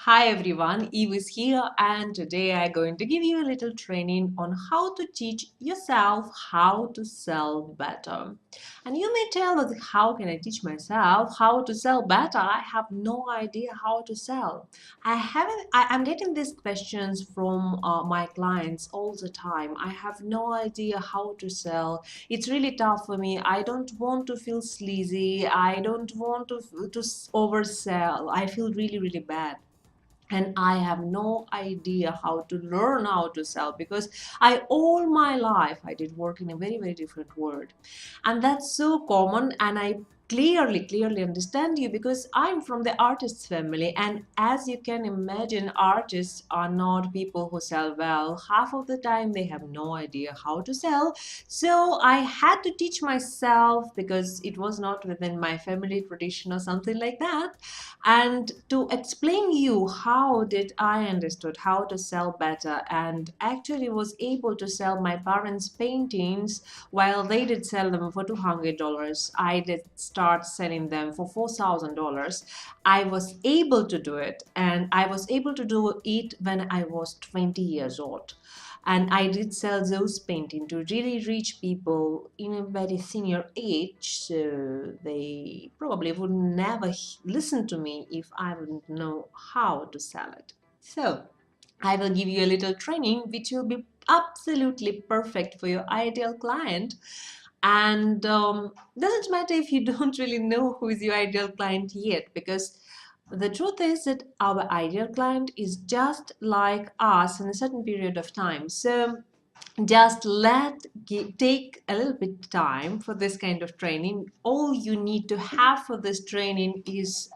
Hi everyone, Eve is here and today I'm going to give you a little training on how to teach yourself how to sell better. And you may tell that how can I teach myself how to sell better? I have no idea how to sell. I'm getting these questions from my clients all the time. I have no idea how to sell. It's really tough for me. I don't want to feel sleazy. I don't want to oversell. I feel really bad and I have no idea how to learn how to sell because I all my life I did work in a very different world, and that's so common. And I clearly understand you because I'm from the artists family, and as you can imagine, artists are not people who sell well. Half of the time they have no idea how to sell, so I had to teach myself because it was not within my family tradition or something like that. And to explain you how did I understood how to sell better and actually was able to sell my parents paintings while they did sell them for $200. I did start selling them for $4,000. I was able to do it, and I was able to do it when I was 20 years old. And I did sell those paintings to really rich people in a very senior age, so they probably would never listen to me if I wouldn't know how to sell it. So I will give you a little training which will be absolutely perfect for your ideal client. And doesn't matter if you don't really know who is your ideal client yet, because the truth is that our ideal client is just like us in a certain period of time. So just take a little bit time for this kind of training. All you need to have for this training is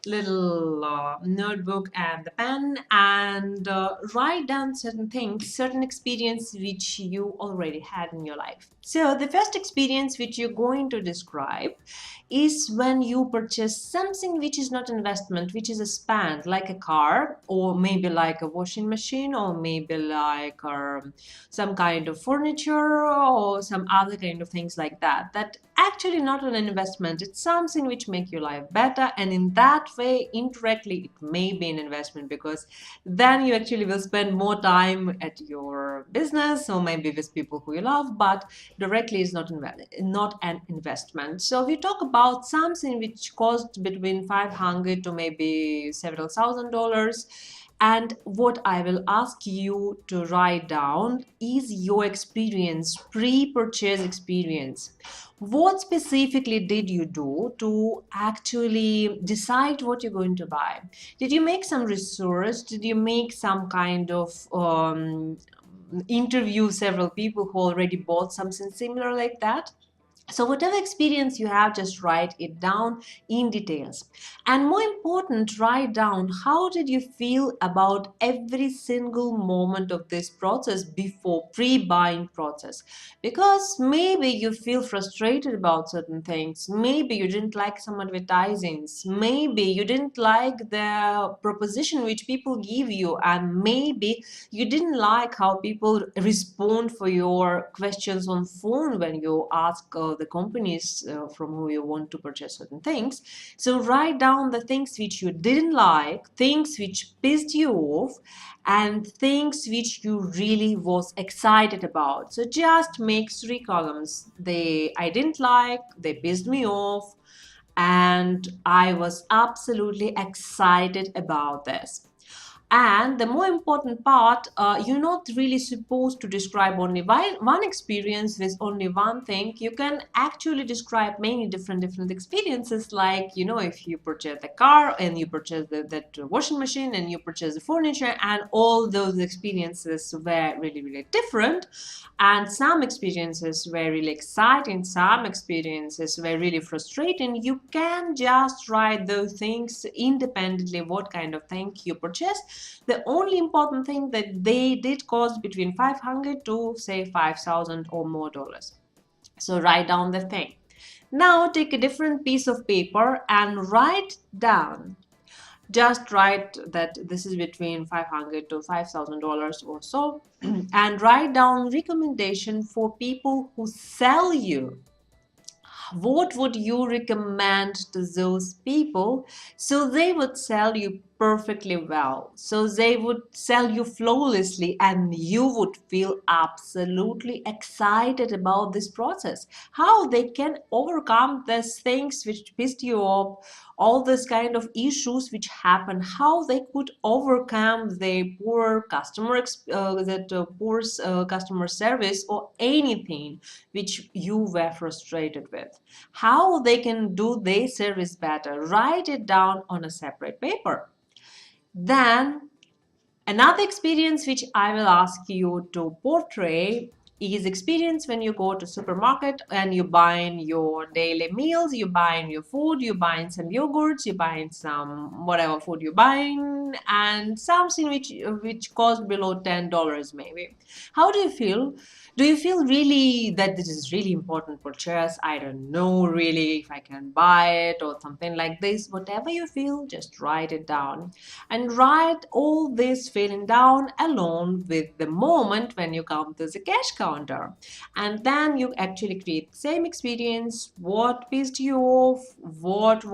little notebook and the pen, and write down certain things, certain experience which you already had in your life. So the first experience which you're going to describe is when you purchase something which is not investment, which is a spend, like a car, or maybe like a washing machine, or maybe like some kind of furniture, or some other kind of things like that. That actually not an investment. It's something which make your life better, and in that way, indirectly, it may be an investment because then you actually will spend more time at your business or maybe with people who you love, but directly is not an investment. So we talk about something which cost between 500 to maybe several $1,000s. And what I will ask you to write down is your experience, pre-purchase experience. What specifically did you do to actually decide what you're going to buy? Did you make some research? Did you make some kind of interview several people who already bought something similar like that? So whatever experience you have, just write it down in details. And more important, write down how did you feel about every single moment of this process before pre-buying process. Because maybe you feel frustrated about certain things. Maybe you didn't like some advertisings. Maybe you didn't like the proposition which people give you. And maybe you didn't like how people respond for your questions on phone when you ask the companies from who you want to purchase certain things. So write down the things which you didn't like, things which pissed you off, and things which you really was excited about. So just make 3 columns. I didn't like, they pissed me off, and I was absolutely excited about this. And the more important part, you're not really supposed to describe only one experience with only one thing. You can actually describe many different experiences, like, you know, if you purchase a car and you purchase that washing machine and you purchase the furniture, and all those experiences were really different. And some experiences were really exciting, some experiences were really frustrating. You can just write those things independently, what kind of thing you purchased. The only important thing that they did cost between 500 to say 5,000 or more dollars. So write down the thing. Now take a different piece of paper and write down, just write that this is between 500 to $5,000 or so, and write down recommendation for people who sell you. What would you recommend to those people so they would sell you perfectly well. So they would sell you flawlessly and you would feel absolutely excited about this process. How they can overcome these things which pissed you off, all this kind of issues which happen, how they could overcome the poor customer service or anything which you were frustrated with. How they can do their service better. Write it down on a separate paper. Then another experience which I will ask you to portray is experience when you go to supermarket and you buying your daily meals, you buying your food, you buying some yogurts, you buying some whatever food you buying, and something which cost below $10 maybe. How do you feel? Do you feel really that this is really important purchase? I don't know really if I can buy it or something like this. Whatever you feel, just write it down. And write all this feeling down along with the moment when you come to the cash counter. And then you actually create the same experience, what pissed you off, what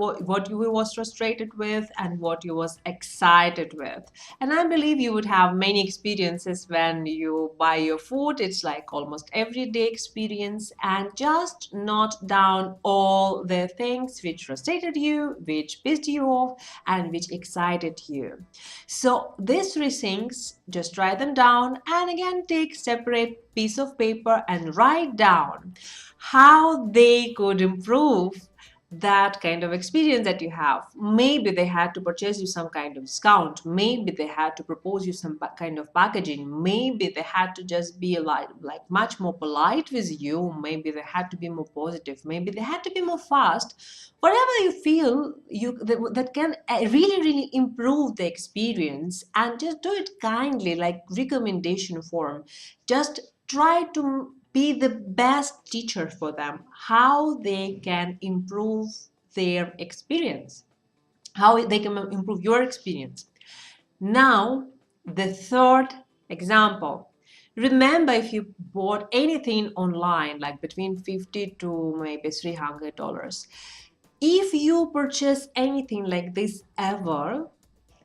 you was frustrated with, and what you was excited with. And I believe you would have many experiences when you buy your food. It's like almost everyday experience, and just note down all the things which frustrated you, which pissed you off, and which excited you. So these three things, just write them down, and again take separate piece of paper and write down how they could improve that kind of experience that you have. Maybe they had to purchase you some kind of discount. Maybe they had to propose you some kind of packaging. Maybe they had to just be like much more polite with you. Maybe they had to be more positive. Maybe they had to be more fast. Whatever you feel that can really improve the experience, and just do it kindly, like recommendation form. Just try to be the best teacher for them, how they can improve their experience, how they can improve your experience. Now, the third example. Remember, if you bought anything online, like between $50 to maybe $300, if you purchase anything like this ever,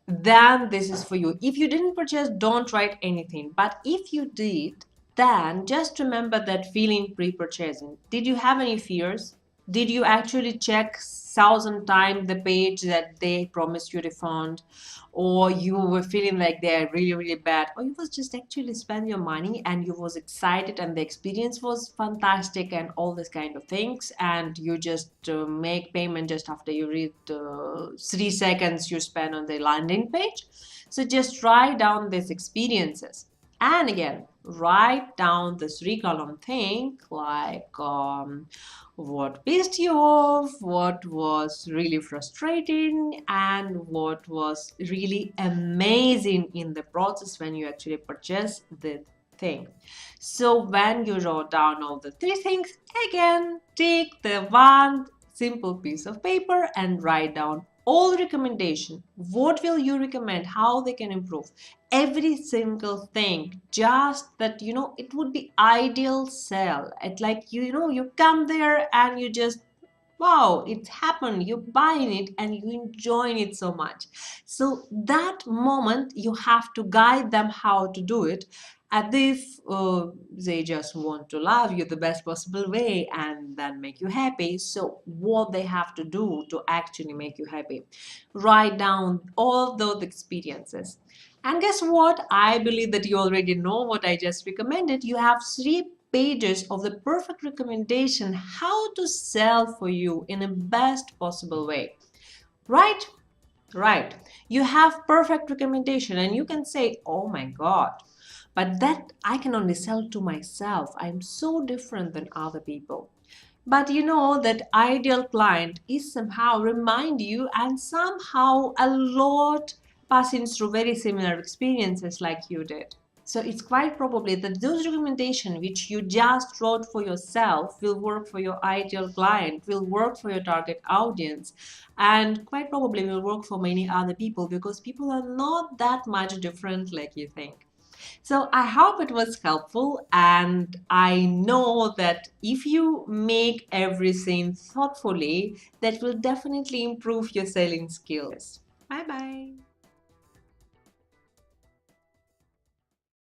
then this is for you. If you didn't purchase, don't write anything. But if you did, then just remember that feeling pre-purchasing. Did you have any fears? Did you actually check 1,000 times the page that they promised you refund? Or you were feeling like they're really bad? Or you was just actually spend your money and you was excited and the experience was fantastic and all this kind of things, and you just make payment just after you read 3 seconds you spend on the landing page? So just write down these experiences. And again, write down the 3-column thing, like what pissed you off, what was really frustrating, and what was really amazing in the process when you actually purchased the thing. So when you wrote down all the 3 things, again, take the one simple piece of paper and write down all recommendation. What will you recommend? How they can improve? Every single thing. Just that, it would be ideal sell. It like, you come there and you just, wow, it happened. You're buying it and you enjoying it so much. So that moment you have to guide them how to do it, as if they just want to love you the best possible way and then make you happy. So what they have to do to actually make you happy, write down all those experiences. And guess what? I believe that you already know what I just recommended. You have 3 pages of the perfect recommendation how to sell for you in a best possible way. Right? Right. You have perfect recommendation and you can say, oh my God, but that I can only sell to myself. I'm so different than other people. But you know that ideal client is somehow remind you, and somehow a lot passing through very similar experiences like you did. So it's quite probably that those recommendations which you just wrote for yourself will work for your ideal client, will work for your target audience, and quite probably will work for many other people, because people are not that much different like you think. So I hope it was helpful, and I know that if you make everything thoughtfully, that will definitely improve your selling skills. Bye bye.